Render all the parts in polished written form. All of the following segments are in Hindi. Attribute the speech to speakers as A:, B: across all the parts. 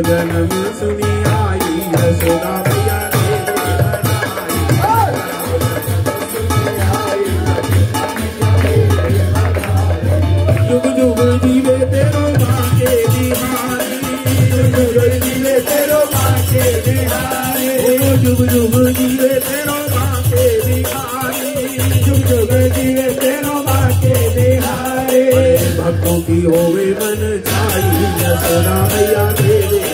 A: जन्म सुनी आई यशोदा मैया जुग जुग जीवे तेरो माँ के बिहारी, जुग जुग जीवे तेरो माँ के बिहारी, जुग जुग जीवे तेरो माँ के बिहारी, जुग जुग जीवे तेरो माँ के बिहारी। भक्तों की होवे मन चाही यशोदा मैया देवे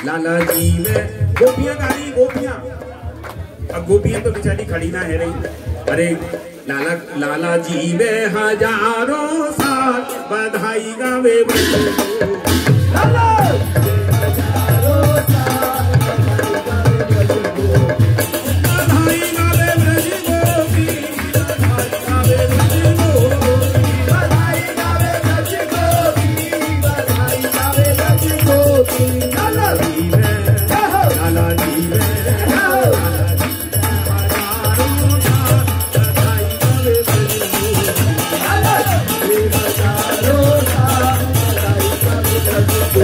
A: लाला जी में गोपियां गाली गोपियां, अब गोपियां तो बेचारी खड़ी ना है रही। अरे लाला लाला जी में हजारों साल बधाई गावे लाला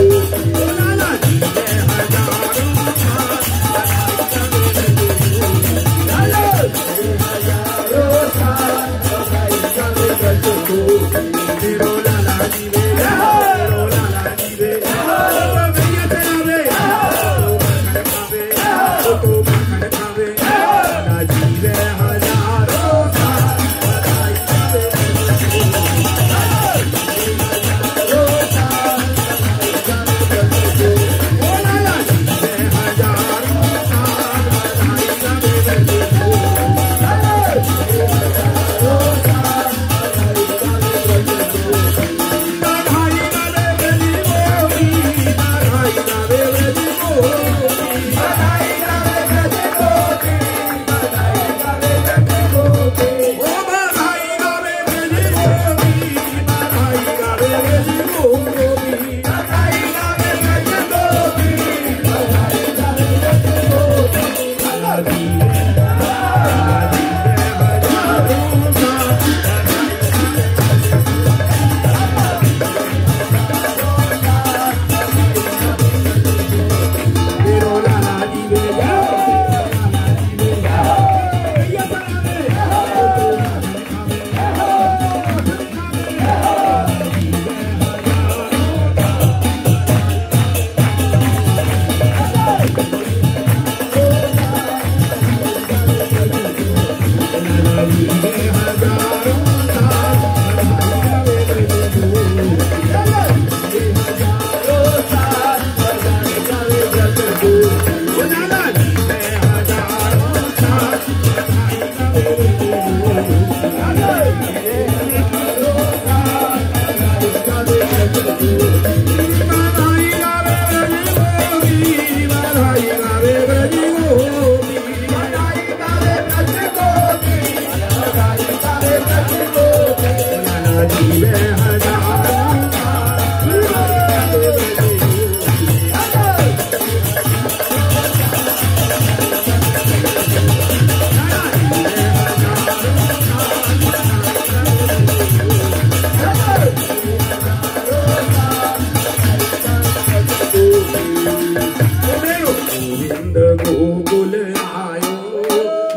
A: Oh,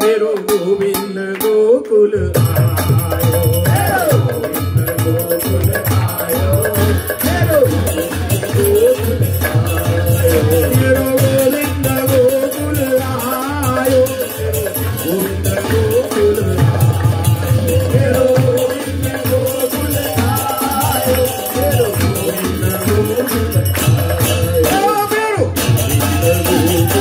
A: मेरो गोविंद गोकुल आयो, गोविंद गोकुल आयो, मेरो गोविंद गोकुल आयो, गोविंद गोकुल आयो, मेरो गोविंद गोकुल आयो, मेरो गोविंद गोकुल आयो, मेरो गोविंद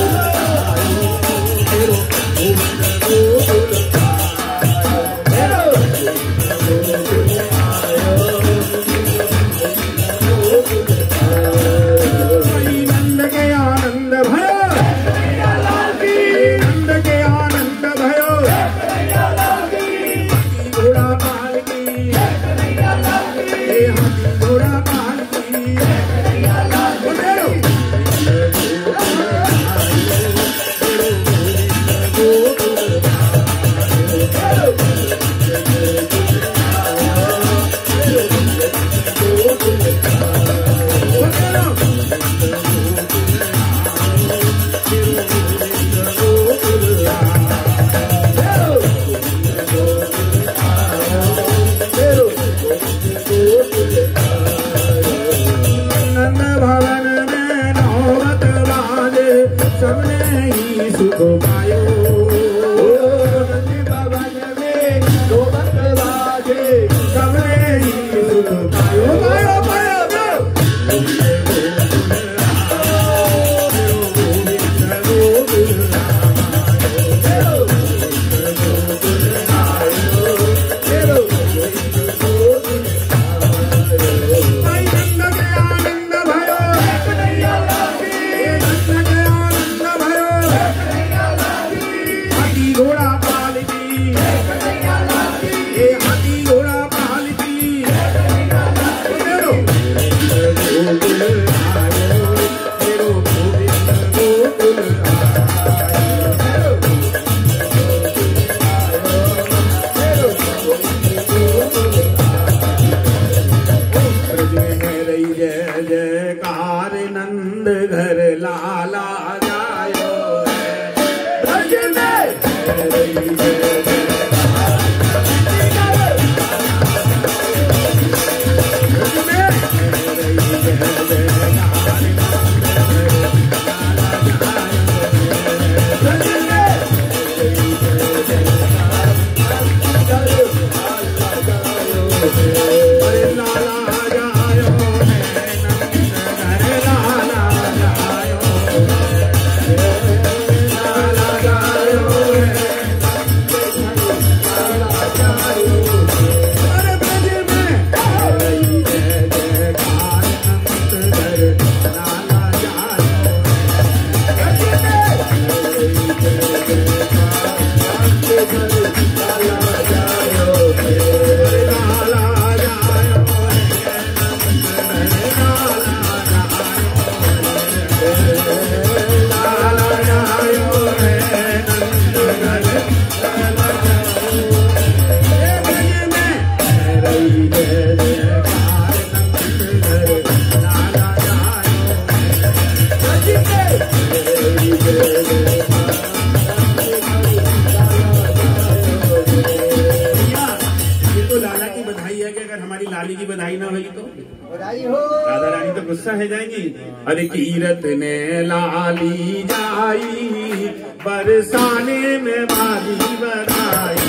B: अरे कीरत ने लाली जाई बरसाने में बाली बधाई,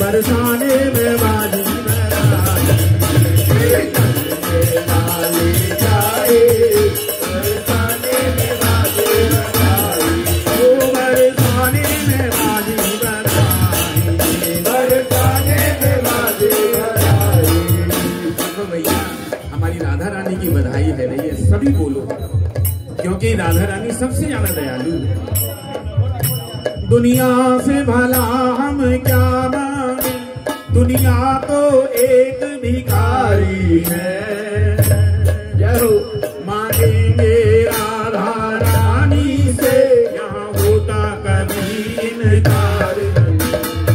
B: बरसाने में बाली की बधाई है रही है, सभी बोलो, क्योंकि राधा रानी सबसे ज्यादा दयालु है। दुनिया से भला हम क्या मांगे, दुनिया तो एक भिखारी है। जय मांगेंगे राधा रानी से, यहाँ होता कभी इनकार।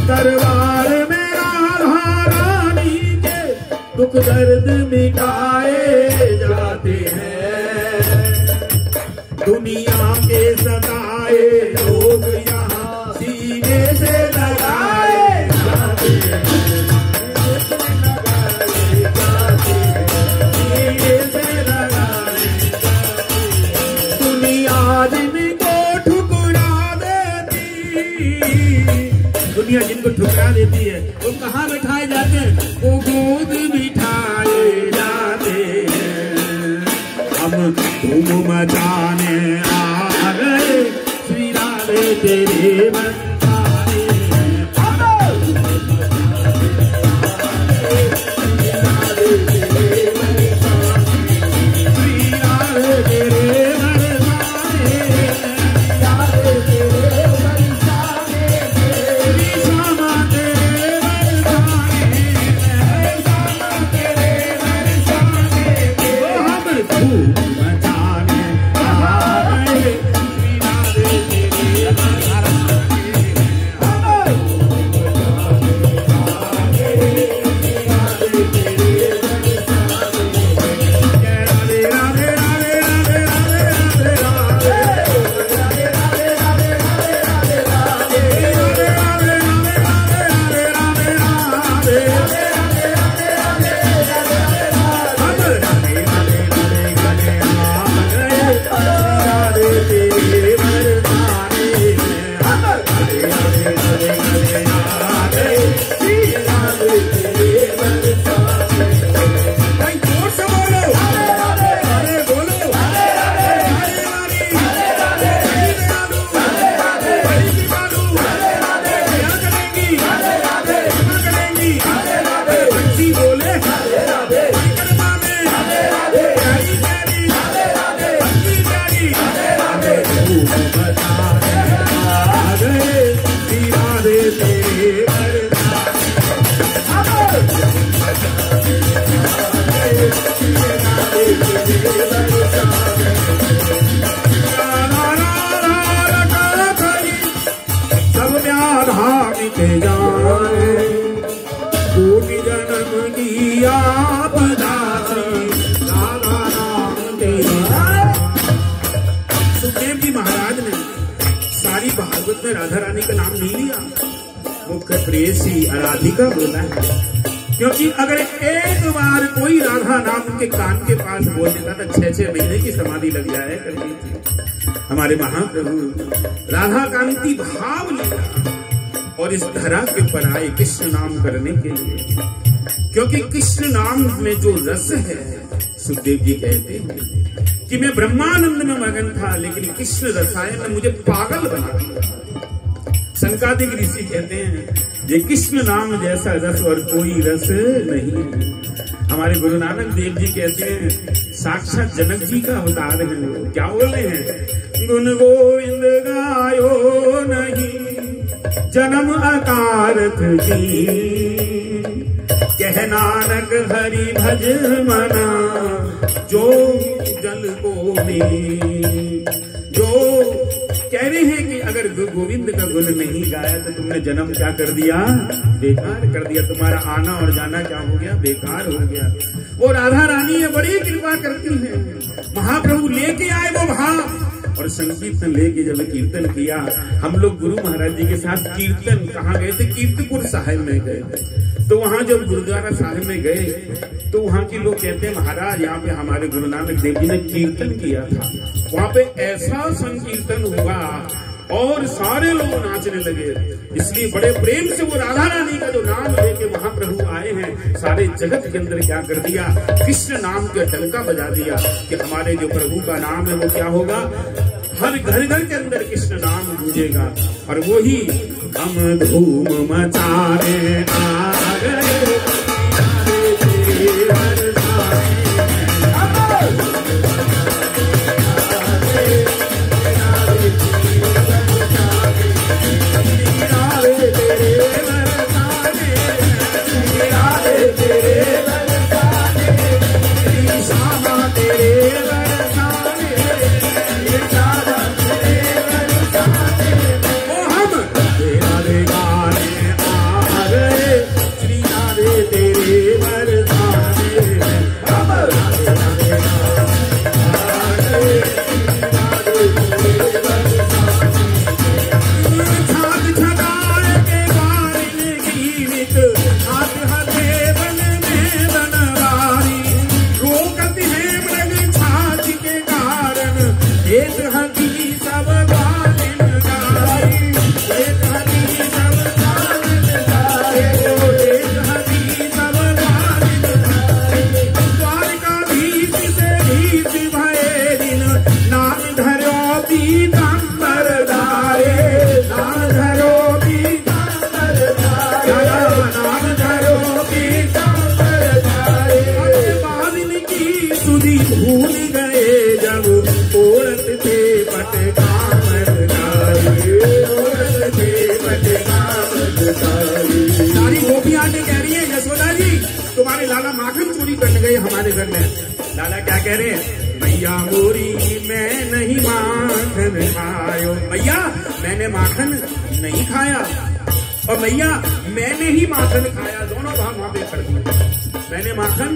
B: दरबार में राधा रानी
A: दुख दर्द मिटाए जाते हैं। दुनिया के सताए लोग यहाँ सीने से लगाए जाते हैं। सीने से लगाए दुनिया जिनको ठुकरा देती, दुनिया जिनको ठुकरा देती है वो कहाँ बिठाए जाते हैं? वो गोद बिठाए जाते हैं। हम धूम मचाने आ गए, श्री राधे तेरे मस्ताने। श्री राधे तेरे कोटि जन्म की आपदा राधा नाम तेरा। सुखदेव जी महाराज ने सारी भागवत में राधा रानी का नाम नहीं लिया, मुख्य प्रेयसी राधिका बोला है। क्योंकि अगर एक बार कोई राधा नाम के कान के पास बोल देता तो 6-6 महीने की समाधि लग जाए करती थी। हमारे महाप्रभु राधा कांति भाव लिया और इस धरा के पर आए कृष्ण नाम करने के लिए। क्योंकि कृष्ण नाम में जो रस है, सुखदेव जी कहते हैं कि मैं ब्रह्मानंद में मगन था लेकिन कृष्ण रसायन ने मुझे पागल बना दिया। संकादिक ऋषि कहते हैं ये कृष्ण नाम जैसा रस और कोई रस नहीं। हमारे गुरु नानक देव जी कहते हैं साक्षात जनक जी का अवतार है वो। क्या बोले हैं? गुण गोविंद गायो नहीं जन्म अकारथ की, कह नानक हरि भज मना जो जल को में। जो कह रहे हैं कि अगर गोविंद का गुण नहीं गाया तो तुमने जन्म क्या कर दिया? बेकार कर दिया। तुम्हारा आना और जाना क्या हो गया? बेकार हो गया। वो राधा रानी है, बड़ी कृपा करती है। महाप्रभु लेके आए वो भाव और संकीर्तन लेके जब कीर्तन किया, हम लोग गुरु महाराज जी के साथ कीर्तन कहाँ गए थे? कीर्तपुर साहिब में गए थे। तो वहां जब गुरुद्वारा साहिब में गए तो वहां के लोग कहते हैं महाराज यहाँ पे हमारे गुरु नानक देव जी ने कीर्तन किया था। वहां पे ऐसा संकीर्तन हुआ और सारे लोग नाचने लगे। इसलिए बड़े प्रेम से वो राधा रानी का जो नाम लेके महाप्रभु आए हैं, सारे जगत के अंदर क्या कर दिया? कृष्ण नाम के डंका बजा दिया कि हमारे जो प्रभु का नाम है वो क्या होगा? हर घर घर के अंदर कृष्ण नाम गूंजेगा। और वो ही हम धूम मचाने आ गए।
B: आए हमारे घर में। लाला क्या कह रहे हैं? मैया मोरी मैं नहीं माखन खायो। मैया मैंने माखन नहीं खाया और मैया मैंने ही माखन खाया। दोनों भाग वहां पे खड़े हुए। मैंने माखन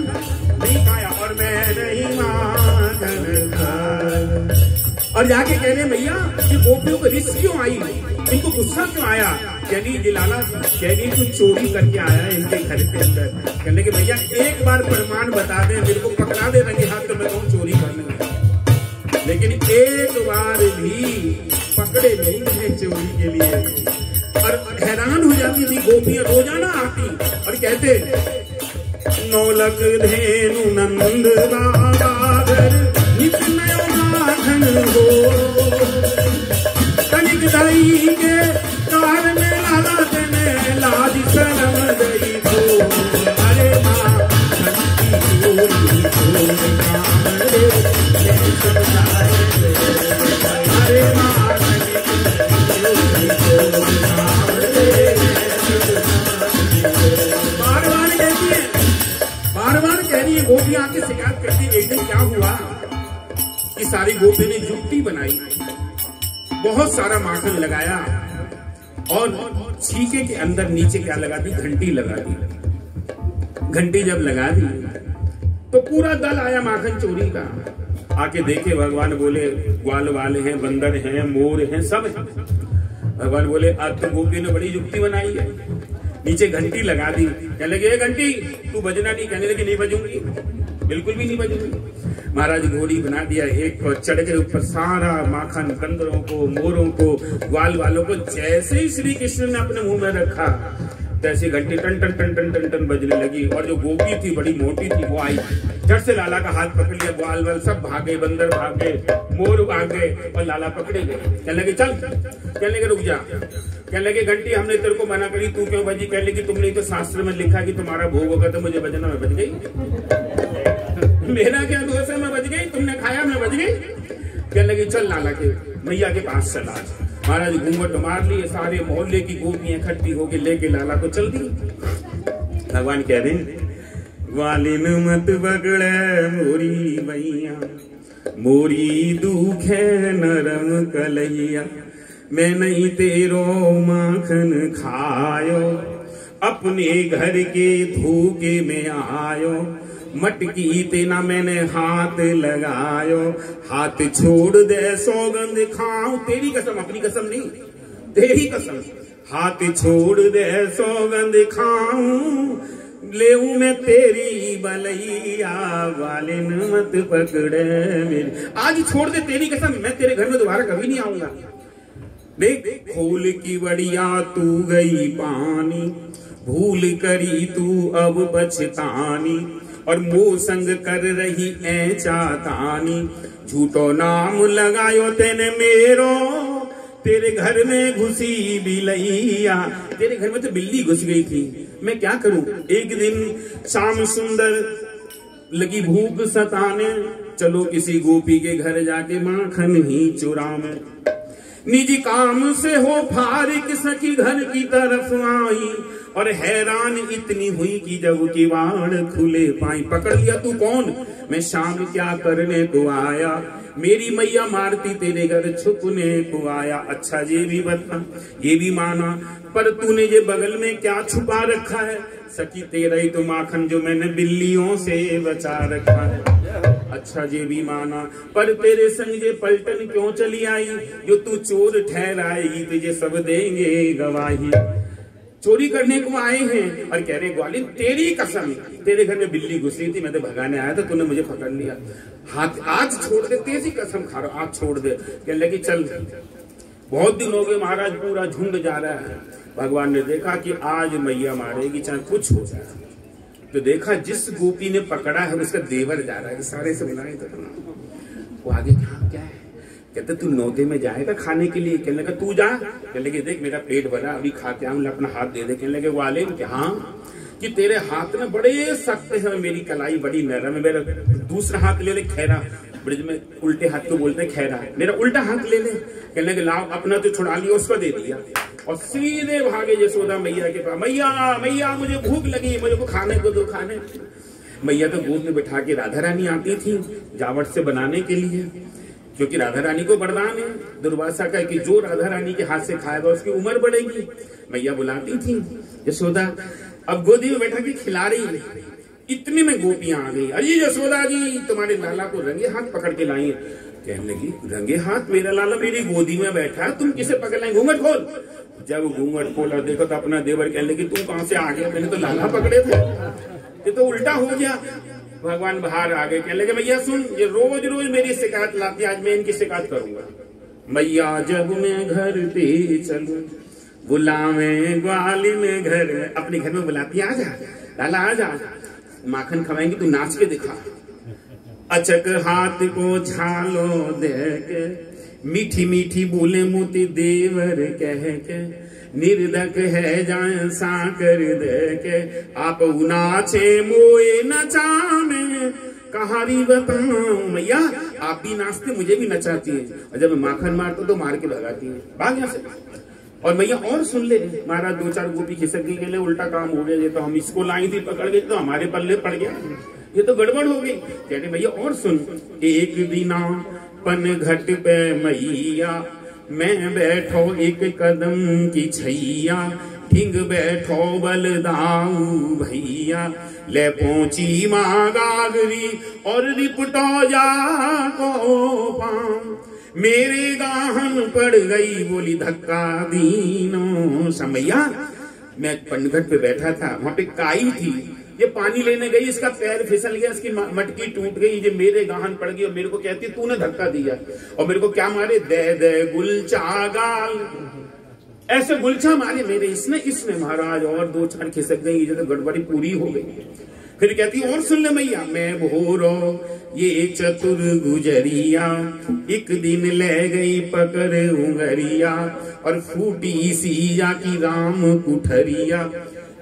B: नहीं खाया और मैं नहीं माखन खाया। और जाके कह रहे मैया ये गोपियों को रिस्क क्यों आई, इनको गुस्सा क्यों आया? कहनी लाला कहनी तू चोरी करके आया है इनके घर के अंदर। कहने के भैया एक बार प्रमाण बता दे, मेरे को पकड़ा दे रंगे हाथ तो मैं कहूँ चोरी करने लगा। लेकिन एक बार भी पकड़े नहीं गए चोरी के लिए। और हैरान हो जाती थी गोपियां, रोजाना आती और कहते नौलक धेनु नंद बागर नित्य माखन हो। तनिक दाई के कारण लाला देने लाज शरम दई हो। अरे माखन की चोरी हो कामरे अरे माखन की चोरी हो कामरे। बार बार कह रही है गोपियां आके शिकायत करती। एक दिन क्या हुआ कि सारी गोपियों ने जुट्टी बनाई, बहुत सारा माखन लगाया और छीके के अंदर नीचे क्या लगा दी? घंटी लगा दी। घंटी जब लगा दी तो पूरा दल आया माखन चोरी का। आके देखे भगवान बोले ग्वाल वाले हैं, बंदर हैं, मोर हैं, सब हैं। भगवान बोले आज तो गोपियों ने बड़ी जुट्टी बनाई है, नीचे घंटी लगा दी। कहने लगे घंटी तू बजना नहीं। कहने लगे नहीं बजूंगी, बिल्कुल भी नहीं बजूंगी। महाराज घोड़ी बना दिया, एक चढ़ के ऊपर सारा माखन बंदरों को, मोरों को, ग्वाल वालों को जैसे ही श्री कृष्ण ने अपने मुंह में रखा तैसे घंटी टन टन टन टन टन टन बजने लगी। और जो गोपी थी बड़ी मोटी थी वो आई, झट से लाला का हाथ पकड़ लिया। ग्वाल वाल सब भागे, बंदर भागे, मोर भागे और लाला पकड़े गए। कहने लगे चल, कहने लगे रुक जा। कहने लगे घंटी हमने तेरे को मना करी, तू क्यों बजी? कहने लगी तुमने तो शास्त्र में लिखा कि तुम्हारा भोग होगा तो मुझे बजना, मैं बज गई। मेरा क्या दोष है, मैं बज गई, तुमने खाया मैं बज गई। कहने लगी चल लाला के मैया के पास चला। महाराज घूंघट मार लिए, सारे मोहल्ले की गोपियां इकट्ठी होके लेके लाला को चल दी। भगवान कह रहे वालिन मत बगड़े मोरी मैया, मोरी दुख है नरम कलैया। मैं नहीं तेरो माखन खायो, अपने घर के धोखे में आयो। मटकी तेना मैंने हाथ लगायो, हाथ छोड़ दे सौगंध खाऊं। तेरी कसम, अपनी कसम नहीं, तेरी कसम। हाथ छोड़ दे सौगंध खाऊं, लेऊ मैं तेरी बलैया। वालिन मत पकड़े मेरी, आज छोड़ दे तेरी कसम, मैं तेरे घर में दोबारा कभी नहीं आऊंगा। देख खोल की बड़िया तू गई पानी, भूल करी तू अब पछतानी। और मोह संग कर रही ऐ चातानी, झूठो नाम लगायो तेने मेरो। तेरे घर में घुसी बिलैया, तेरे घर में तो बिल्ली घुस गई थी, मैं क्या करूं। एक दिन शाम सुंदर लगी भूख सताने, चलो किसी गोपी के घर जाके माखन ही चुरावे। निजी काम से हो फारिग सखी घर की तरफ आई, और हैरान इतनी हुई कि जब किवाड़ खुले पाई। पकड़ लिया तू कौन? मैं शाम क्या करने को आया, मेरी मैया मारती तेरे घर छुपने को आया। अच्छा ये भी बता, ये भी माना, पर तूने ये बगल में क्या छुपा रखा है? सखी तेरा ही तो माखन जो मैंने बिल्लियों से बचा रखा है। अच्छा ये भी माना, पर तेरे संग ये पलटन क्यों चली आई? जो तू चोर ठहराएगी तुझे सब देंगे गवाही। चोरी करने को आए हैं और कह रहे ग्वालिन तेरी कसम, तेरे घर में बिल्ली घुसी थी, मैं तो भगाने आया था, तूने मुझे पकड़ लिया। हाथ आज छोड़ दे, तेजी कसम खा रहा, आज छोड़ दे। कहने लगी चल, बहुत दिन हो गए महाराज, पूरा झुंड जा रहा है। भगवान ने देखा कि आज मैया मारेगी चाहे कुछ हो जाए, तो देखा जिस गोपी ने पकड़ा है उसका देवर जा रहा है। सारे से बुलाए तो वो आगे क्या है? कहते तू नौते में जाएगा खाने के लिए? कहने लगा तू जा। कहने लगे देख मेरा पेट भरा, अभी खा के आऊं, अपना हाथ दे दे। कहने लगे वाले हाँ कि तेरे हाथ में बड़े सख्त है, मेरी कलाई बड़ी नरम है। मेरा दूसरा हाथ ले ले खैरा, ब्रिज में उल्टे हाथ को बोलते हैं खैरा, मेरा उल्टा हाथ ले ले। कहने लगे लाओ, अपना तो छुड़ा लिया, उसको दे दिया और सीधे भागे यशोदा मैया के पास। मैया मैया मुझे भूख लगी, मुझे को खाने को दो, खाने। मैया तो गोद में बिठा के राधा रानी आती थी जावट से बनाने के लिए, क्योंकि राधा रानी को वरदान है दुर्वासा का कि जो राधा रानी के हाथ से खाएगा उसकी उम्र बढ़ेगी। मैया बुलाती थी यशोदा, अब गोदी में बैठा के खिला रही, इतने में गोपियां आ गई। अरे यशोदा जी तुम्हारे लाला को रंगे हाथ पकड़ के लाई। कहने लगी रंगे हाथ? मेरा लाला मेरी गोदी में बैठा है, तुम किसे पकड़ लाए? घूंघट खोल। जब घूंघट खोला देखो तो अपना देवर कहने लगी तू कहां से आ गया? मैंने तो लाला पकड़े थे। ये तो उल्टा हो गया। भगवान बाहर आ गए, कहने लगे मैया सुन, ये रोज रोज मेरी शिकायत लाती, आज मैं इनकी शिकायत करूंगा। मैया जब मैं घर पे चलूं बुलावे ग्वालिन घर में, अपने घर में बुलाती, आ जा लाला आ जा, माखन खवाएंगे, तू नाच के दिखा। अचक हाथ को झालो दे के, मीठी मीठी बोले मोती देवर कह के, निर्धक है जाए साकर दे के, आप नाचे मोए नचाने कहारी बताऊं। मैया आप भी नाचते मुझे भी नचाती है, और जब माखन मारता तो मार के भगाती है, भाग यहाँ से। और मैया और सुन ले, महाराज दो चार गोपी खिसक गई, कहले उल्टा काम हो गया, ये तो हम इसको लाई थी पकड़ के तो हमारे पल्ले पड़ गया, ये तो गड़बड़ हो गई। कहते भैया और सुन, एक दिना पन घट पे मैया मैं बैठो एक कदम की छैया, ठिंग बैठो बलदाऊ भैया, ले पहुंची माँ गागरी और रिपटो जा को पाम, मेरे गाहन पड़ गई बोली धक्का दीनो समैया। मैं पनघट पे बैठा था, वहां पे काई थी, ये पानी लेने गई, इसका पैर फिसल गया, इसकी मटकी टूट गई, ये मेरे गाहन पड़ गई और मेरे को कहती तूने धक्का दिया, और मेरे को क्या मारे? दे दे गुलचा गाल, ऐसे गुलछा मारे मेरे इसने महाराज, और दो चार खिसक गई, ये तो गड़बड़ी पूरी हो गई। फिर कहती और सुन ले मैया, मैं भोरो ये चतुर गुजरिया, एक दिन ले गई पकड़ उंगरिया, और फूटी सीया की राम कुठरिया,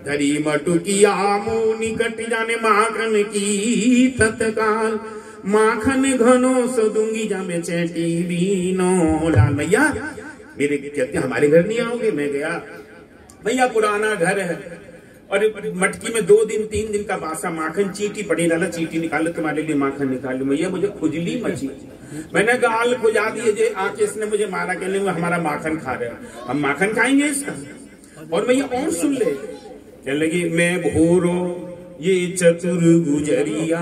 B: धरी मटुकिया मुंह निकट जाने माखन की तत्काल, माखन घनो सो दूंगी जा मैं चैटी बीनो लाल। मैया मेरे कहते हमारे घर नहीं आओगे? मैं गया, भैया पुराना घर है और मटकी में 2 दिन 3 दिन का बासा माखन, चीटी पड़ी, डाला चीटी निकालो तुम्हारे लिए माखन निकाल लो। भैया मुझे खुजली मची, मैंने गाल खुजा दिए, जे आके इसने मुझे मारा, कहने में हमारा माखन खा रहे, हम माखन खाएंगे इसका। और भैया और सुन ले, कहने लगी मैं भोरो ये चतुर गुजरिया,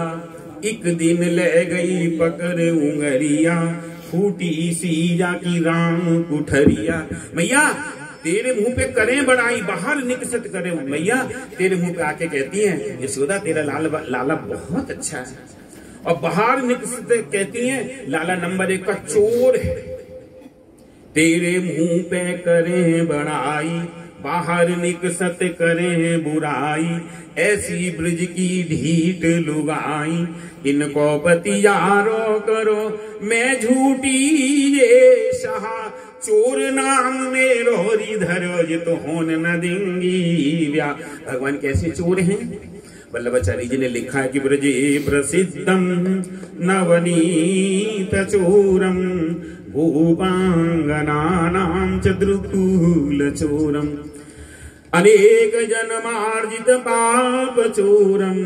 B: एक दिन ले गई पकड़ उंगरिया, फूटी सीजा की राम कुठरिया। मैया तेरे मुंह पे करें बड़ाई, बाहर निकसत करे। मैया तेरे मुंह पे आके कहती है यशोदा तेरा लाला बहुत अच्छा है, और बाहर निकसत कहती है लाला नंबर 1 का चोर है। तेरे मुंह पे करें बड़ाई, बाहर निकसत करें बुराई, ऐसी ब्रज की ढीठ लुगाई, इनको पतियारो करो मैं झूठी ये सहा, चोर नाम में रोरी धरो ये तो होन न देंगी व्या। भगवान कैसे चोर हैं? वल्लभाचार्य जी ने लिखा है कि ब्रजे प्रसिद्धम नवनीत चोरम, भूपांगनानां च द्रुकुल चोरम, अनेक जन्मार्जित पाप चोरम,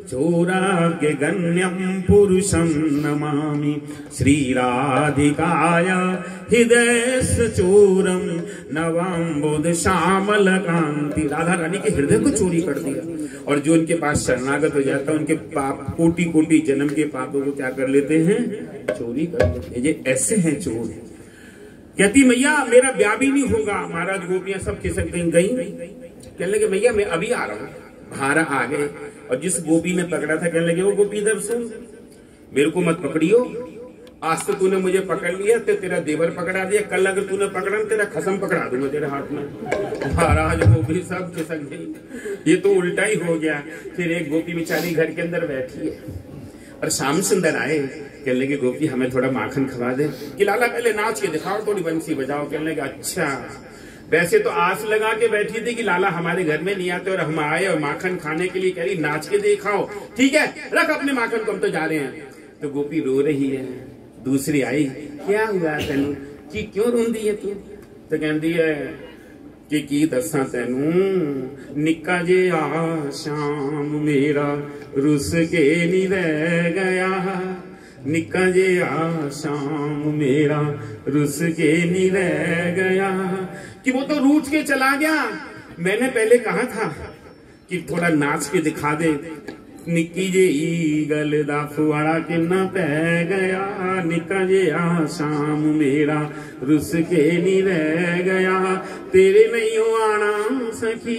B: चोराग्य गण्यम पुरुषम नमामि, श्री राधिकाय हृदय चोरम, नवाम्बुद श्यामल कांति। राधा रानी के हृदय को चोरी कर दिया, और जो उनके पास शरणागत हो जाता है उनके पाप, कोटि कोटि जन्म के पापों को क्या कर लेते हैं? चोरी कर लेते हैं। ये ऐसे हैं चोर। कहती मैया मेरा ब्याह भी नहीं होगा। महाराज गोपियां सब खिसक गई। कहने लगे मैया मैं अभी आ रहा हूँ। बाहर आ गए और जिस गोपी ने पकड़ा था कहने लगे वो गोपी इधर सुन, मेरे को मत पकड़ियो, आज तो तूने मुझे पकड़ लिया तो तेरा देवर पकड़ा दिया, कल अगर तूने पकड़ा तेरा खसम पकड़ा दूंगा तेरे हाथ में। महाराज गोपी सब खिसक गई। ये तो उल्टा ही हो गया। फिर एक गोपी बेचारी घर के अंदर बैठी है और श्याम सुंदर आए, कहने लगे गोपी हमें थोड़ा माखन खवा दे। कि लाला पहले नाच के दिखाओ, थोड़ी बंसी बजाओ। कहने लगे अच्छा, वैसे तो आस लगा के बैठी थी कि लाला हमारे घर में नहीं आते और हम आए और माखन खाने के लिए, कह रही नाच के दिखाओ। ठीक है रख अपने माखन को, हम तो जा रहे हैं। तो गोपी रो रही है। दूसरी आई, क्या हुआ तेनू कि क्यों रोंदी है तू? तो कहती है कि की दसा तैनू निक्का जे आ शाम मेरा रुस के नहीं रह गया, निक्का जे आ शाम मेरा रुस के नहीं रह गया। कि वो तो रूठ के चला गया। मैंने पहले कहा था कि थोड़ा नाच के दिखा दे, निक्की जे ईगल दा फुआड़ा किन्ना पै गया, निक्का जे आ शाम मेरा रुस के नहीं रह गया, तेरे नहीं हो आना सखी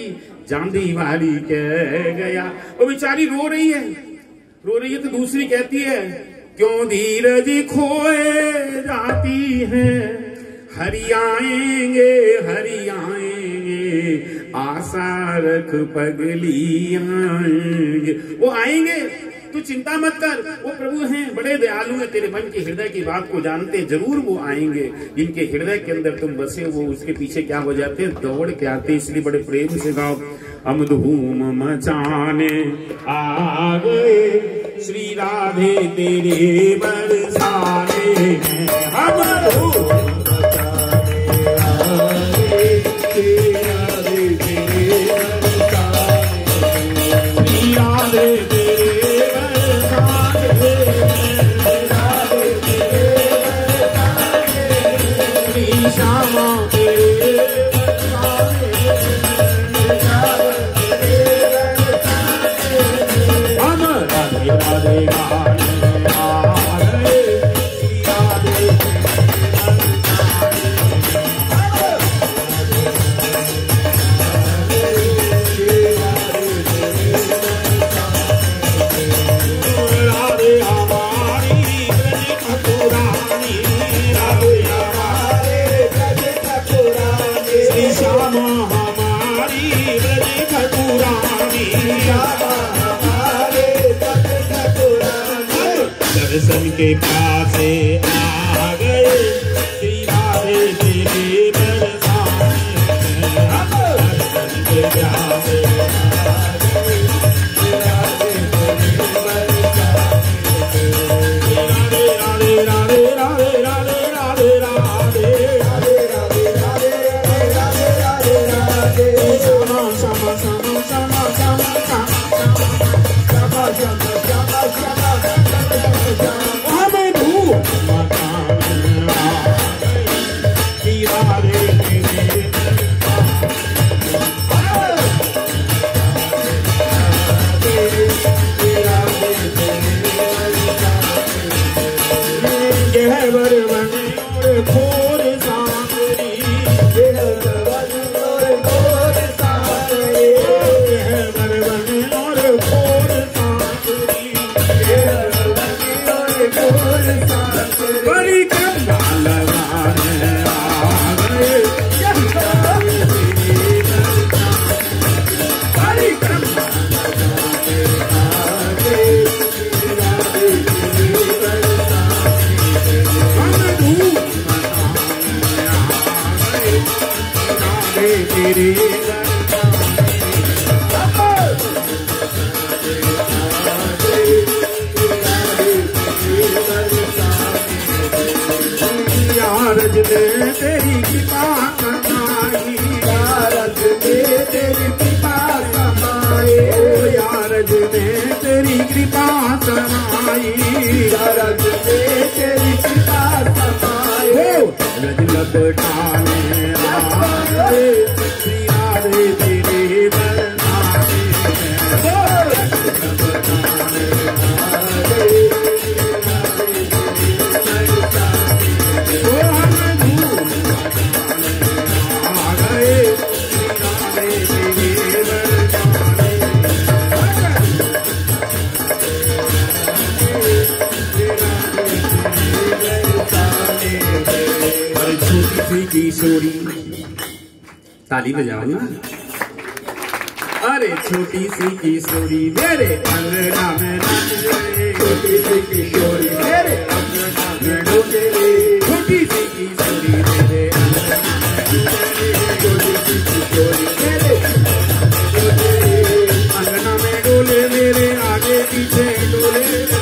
B: जांदी वाली कह गया। वो बेचारी रो रही है तो दूसरी कहती है क्यों धीरज खोए जाती है, हरियाएंगे आशा रख पगली आएंगे। वो आएंगे तू चिंता मत कर, वो प्रभु हैं, बड़े दयालु हैं, तेरे मन के हृदय की बात को जानते, जरूर वो आएंगे। जिनके हृदय के अंदर तुम बसे वो उसके पीछे क्या हो जाते, दौड़ के आते। इसलिए बड़े प्रेम से गाओ, हम धूम मचाने आ गए श्री राधे तेरे बरसाने हैं, हम धूम दर्शन के पास आ गए श्री राधे तेरे बरसाने, दर्शन के प्यास आ गए श्री राधे तेरे बरसाने, राधे राधे राधे राधे राधे राधे राधे राधे राधे राधे राधे राधे राधे श्यामा श्यामा श्यामा श्यामा श्यामा श्यामा श्यामा तेरी कृपा समाई, यारज में तेरी कृपा समाई, यारज में तेरी कृपा समाई, यारज में तेरी कृपा समाई, रज लपटाने आए श्री राधे तेरे बरसाने, किशोरी ताली बजाओ ना। अरे छोटी सी किशोरी मेरे अंगना में नाचे, छोटी सी किशोरी मेरे अंगना में डोले, छोटी सी किशोरी मेरे अंगना में डोले, छोटी सी किशोरी मेरे अंगना में डोले, मेरे आगे पीछे डोले।